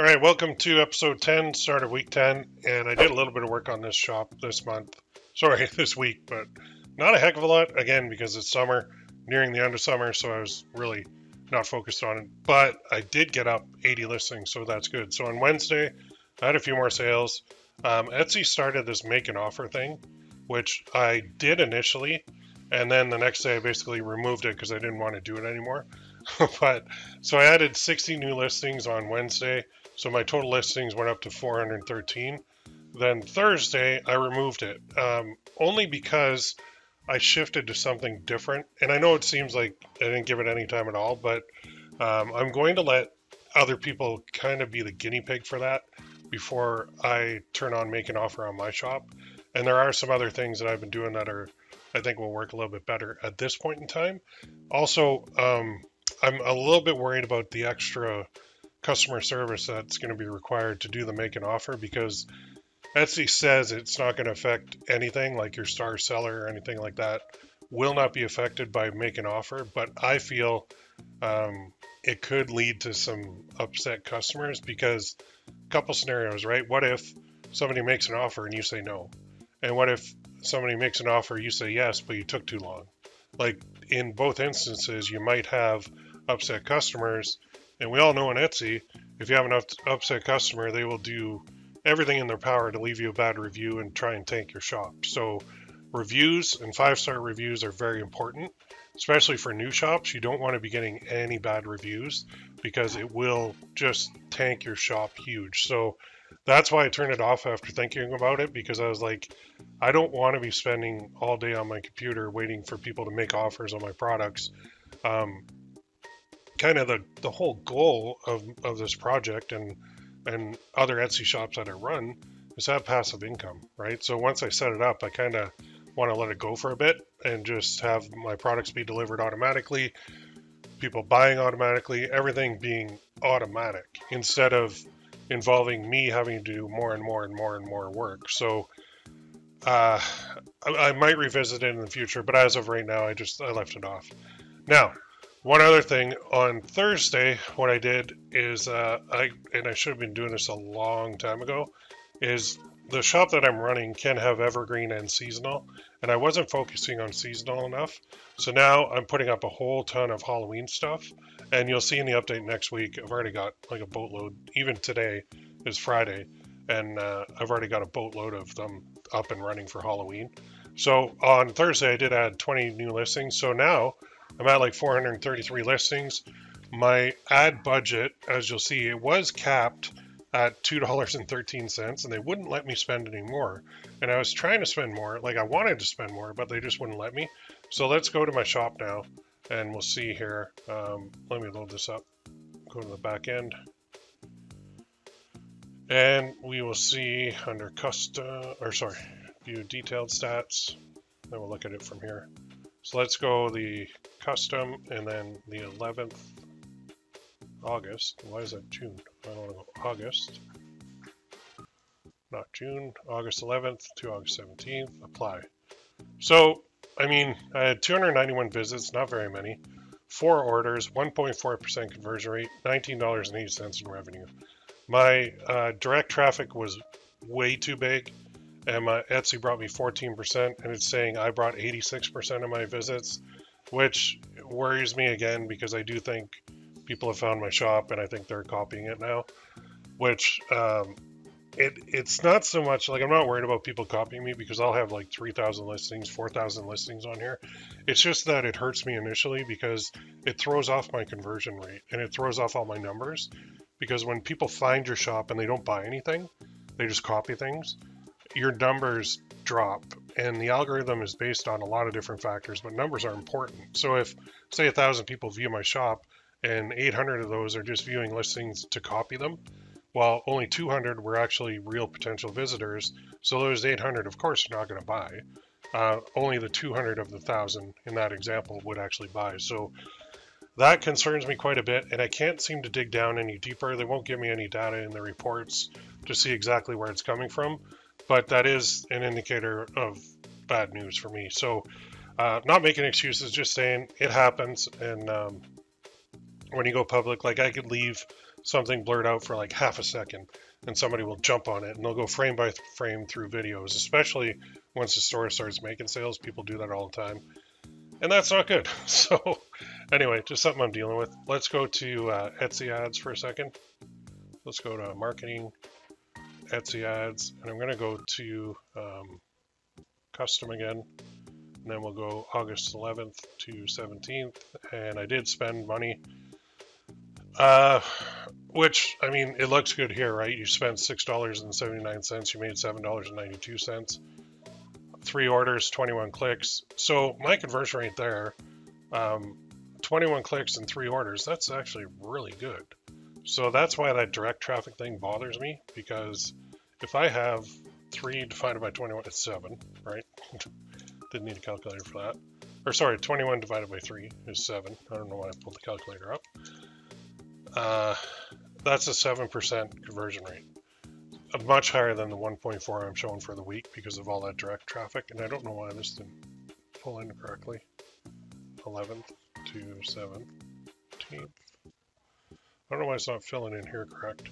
All right, welcome to episode 10, start of week 10. And I did a little bit of work on this shop this month. Sorry, this week, but not a heck of a lot. Again, because it's summer, nearing the end of summer, so I was really not focused on it. But I did get up 80 listings, so that's good. So on Wednesday, I had a few more sales. Etsy started this make an offer thing, which I did initially. And then the next day, I basically removed it because I didn't want to do it anymore. But so I added 60 new listings on Wednesday. So my total listings went up to 413. Then Thursday, I removed it only because I shifted to something different. And I know it seems like I didn't give it any time at all, but I'm going to let other people kind of be the guinea pig for that before I turn on make an offer on my shop. And there are some other things that I've been doing that I think will work a little bit better at this point in time. Also, I'm a little bit worried about the extra customer service that's going to be required to do the make an offer, because Etsy says it's not going to affect anything, like your star seller or anything like that will not be affected by make an offer. But I feel it could lead to some upset customers, because a couple scenarios, right? What if somebody makes an offer and you say no? And what if somebody makes an offer, you say yes, but you took too long? Like in both instances, you might have upset customers. And we all know on Etsy, if you have an upset customer, they will do everything in their power to leave you a bad review and try and tank your shop. So reviews and 5-star reviews are very important, especially for new shops. You don't want to be getting any bad reviews because it will just tank your shop huge. So that's why I turned it off after thinking about it, because I was like, I don't want to be spending all day on my computer waiting for people to make offers on my products. Kind of the whole goal of this project and other Etsy shops that I run is to have passive income, right? So once I set it up, I kind of want to let it go for a bit and just have my products be delivered automatically, people buying automatically, everything being automatic instead of involving me having to do more and more and more and more work. So I might revisit it in the future, but as of right now, I left it off. Now, one other thing, on Thursday, what I did is I should have been doing this a long time ago, is the shop that I'm running can have evergreen and seasonal, and I wasn't focusing on seasonal enough. So now I'm putting up a whole ton of Halloween stuff, and you'll see in the update next week, I've already got like a boatload. Even today is Friday, and I've already got a boatload of them up and running for Halloween. So on Thursday, I did add 20 new listings. So now I'm at like 433 listings. My ad budget, as you'll see, it was capped at $2.13, and they wouldn't let me spend any more. And I was trying to spend more, like I wanted to spend more, but they just wouldn't let me. So let's go to my shop now, and we'll see here. Let me load this up. Go to the back end. And we will see under view detailed stats. Then we'll look at it from here. So let's go the custom and then the 11th August. Why is that June? I don't want to go August. Not June. August 11th to August 17th. Apply. So, I mean, I had 291 visits, not very many. 4 orders, 1.4% conversion rate, $19.80 in revenue. My direct traffic was way too big, and my Etsy brought me 14%, and it's saying I brought 86% of my visits, which worries me again, because I do think people have found my shop, and I think they're copying it now, which it's not so much like I'm not worried about people copying me, because I'll have like 3,000 listings, 4,000 listings on here. It's just that it hurts me initially because it throws off my conversion rate and it throws off all my numbers, because when people find your shop and they don't buy anything, they just copy things, your numbers drop. And the algorithm is based on a lot of different factors, but numbers are important. So if, say, 1,000 people view my shop and 800 of those are just viewing listings to copy them, while only 200 were actually real potential visitors, so those 800, of course, are not going to buy. Only the 200 of the 1,000 in that example would actually buy. So that concerns me quite a bit, and I can't seem to dig down any deeper. They won't give me any data in the reports to see exactly where it's coming from, but that is an indicator of bad news for me. So not making excuses, just saying it happens. And when you go public, like I could leave something blurred out for like half a second, and somebody will jump on it and they'll go frame by frame through videos, especially once the store starts making sales. People do that all the time, and that's not good. So anyway, just something I'm dealing with. Let's go to Etsy ads for a second. Let's go to marketing, Etsy ads, and I'm going to go to custom again, and then we'll go August 11th to 17th, and I did spend money, which, I mean, it looks good here, right? You spent $6.79, you made $7.92, 3 orders, 21 clicks. So my conversion rate there, 21 clicks and 3 orders, that's actually really good. So that's why that direct traffic thing bothers me, because if I have 3 divided by 21, it's 7, right? Didn't need a calculator for that. Or sorry, 21 divided by 3 is 7. I don't know why I pulled the calculator up. That's a 7% conversion rate. Much higher than the 1.4 I'm showing for the week because of all that direct traffic. And I don't know why this didn't pull in correctly. 11th to 17th. I don't know why it's not filling in here correct.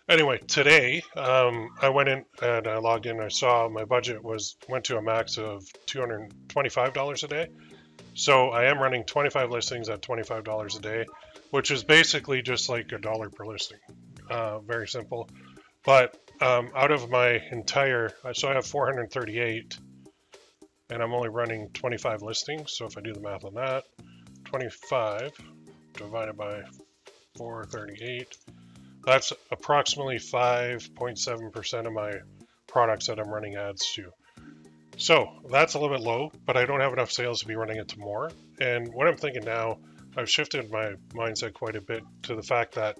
Anyway, today I went in and I logged in. I saw my budget went to a max of $225 a day. So I am running 25 listings at $25 a day, which is basically just like $1 per listing. Very simple. But out of my entire, so I have 438, and I'm only running 25 listings. So if I do the math on that, 25 divided by 438, that's approximately 5.7% of my products that I'm running ads to. So that's a little bit low, but I don't have enough sales to be running it to more. And what I'm thinking now, I've shifted my mindset quite a bit to the fact that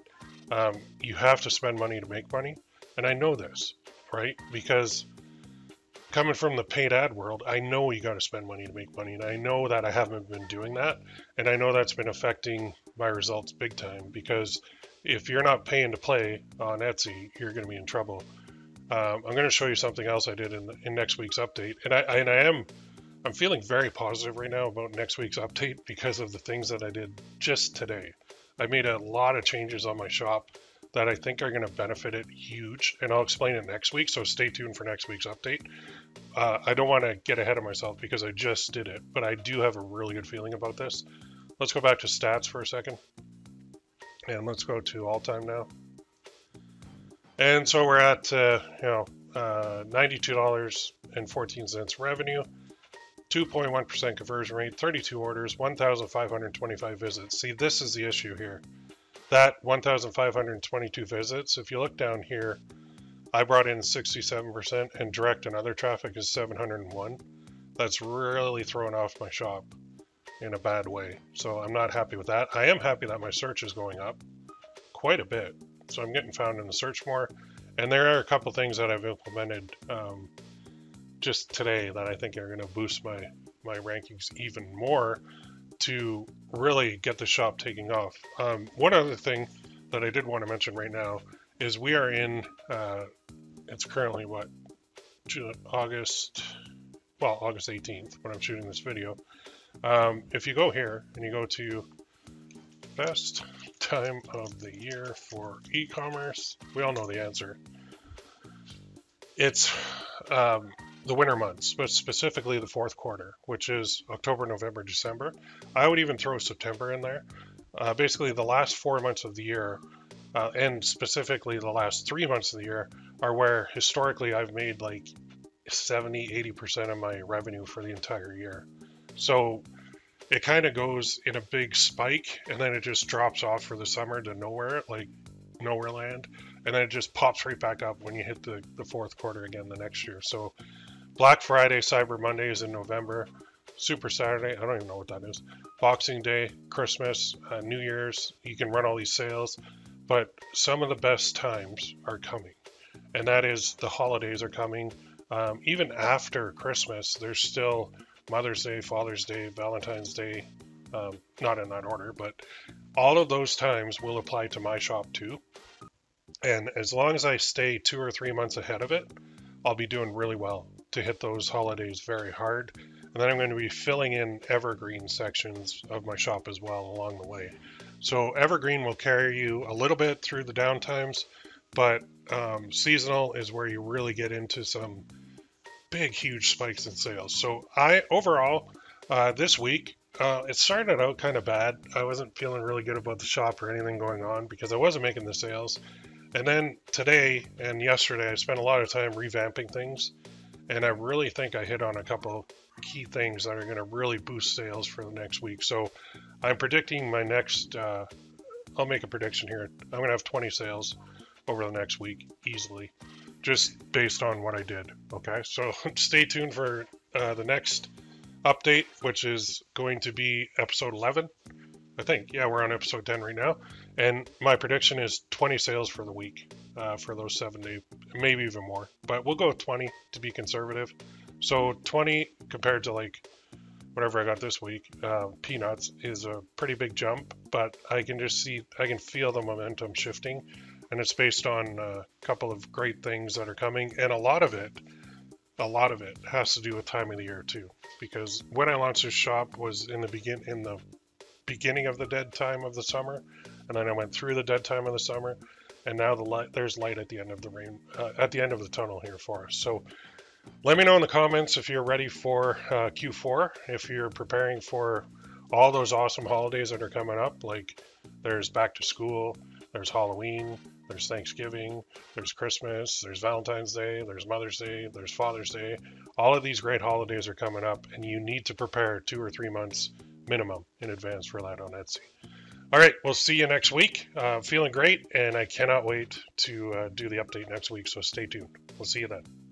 you have to spend money to make money. And I know this, right? Because coming from the paid ad world, I know you got to spend money to make money. And I know that I haven't been doing that. And I know that's been affecting my results big time, because if you're not paying to play on Etsy, you're going to be in trouble. I'm going to show you something else I did in next week's update. And I'm feeling very positive right now about next week's update because of the things that I did just today. I made a lot of changes on my shop that I think are going to benefit it huge, and I'll explain it next week, so stay tuned for next week's update. I don't want to get ahead of myself because I just did it, but I do have a really good feeling about this. Let's go back to stats for a second, and let's go to all time now. And so we're at $92.14 revenue, 2.1% conversion rate, 32 orders, 1,525 visits. See, this is the issue here. That 1,522 visits, if you look down here, I brought in 67%, and direct and other traffic is 701. That's really thrown off my shop in a bad way. So I'm not happy with that. I am happy that my search is going up quite a bit. So I'm getting found in the search more. And there are a couple things that I've implemented just today that I think are going to boost my rankings even more to really get the shop taking off. One other thing that I did want to mention right now is we are in, it's currently what, August 18th when I'm shooting this video. If you go here and you go to best time of the year for e-commerce, we all know the answer. It's the winter months, but specifically the fourth quarter, which is October, November, December. I would even throw September in there. Basically, the last 4 months of the year, and specifically the last 3 months of the year, are where historically I've made like 70-80% of my revenue for the entire year. So it kind of goes in a big spike, and then it just drops off for the summer to nowhere, like nowhere land, and then it just pops right back up when you hit the fourth quarter again the next year. So Black Friday, Cyber Monday is in November, Super Saturday, I don't even know what that is, Boxing Day, Christmas, New Year's, you can run all these sales, but some of the best times are coming, and that is the holidays are coming. Even after Christmas, there's still Mother's Day, Father's Day, Valentine's Day, not in that order, but all of those times will apply to my shop too. And as long as I stay 2 or 3 months ahead of it, I'll be doing really well to hit those holidays very hard. And then I'm going to be filling in evergreen sections of my shop as well along the way. So evergreen will carry you a little bit through the downtimes, but seasonal is where you really get into some big, huge spikes in sales. So overall, this week, it started out kind of bad. I wasn't feeling really good about the shop or anything going on because I wasn't making the sales. And then today and yesterday, I spent a lot of time revamping things. And I really think I hit on a couple key things that are going to really boost sales for the next week. So I'm predicting my next, I'll make a prediction here. I'm going to have 20 sales over the next week easily, just based on what I did. Okay, so stay tuned for the next update, which is going to be episode 11. I think, yeah, we're on episode 10 right now. And my prediction is 20 sales for the week for those 7 days, maybe even more. But we'll go with 20 to be conservative. So 20 compared to like whatever I got this week, peanuts, is a pretty big jump. But I can feel the momentum shifting. And it's based on a couple of great things that are coming. And a lot of it has to do with time of the year too. Because when I launched this shop was in the beginning of the dead time of the summer, and then I went through the dead time of the summer, and now there's light at the end of the at the end of the tunnel here for us. So let me know in the comments if you're ready for Q4, if you're preparing for all those awesome holidays that are coming up. Like there's back to school, there's Halloween, there's Thanksgiving, there's Christmas, there's Valentine's Day, there's Mother's Day, there's Father's Day. All of these great holidays are coming up, and you need to prepare 2 or 3 months minimum in advance for that on Etsy. All right, we'll see you next week. Feeling great, and I cannot wait to do the update next week, so stay tuned. We'll see you then.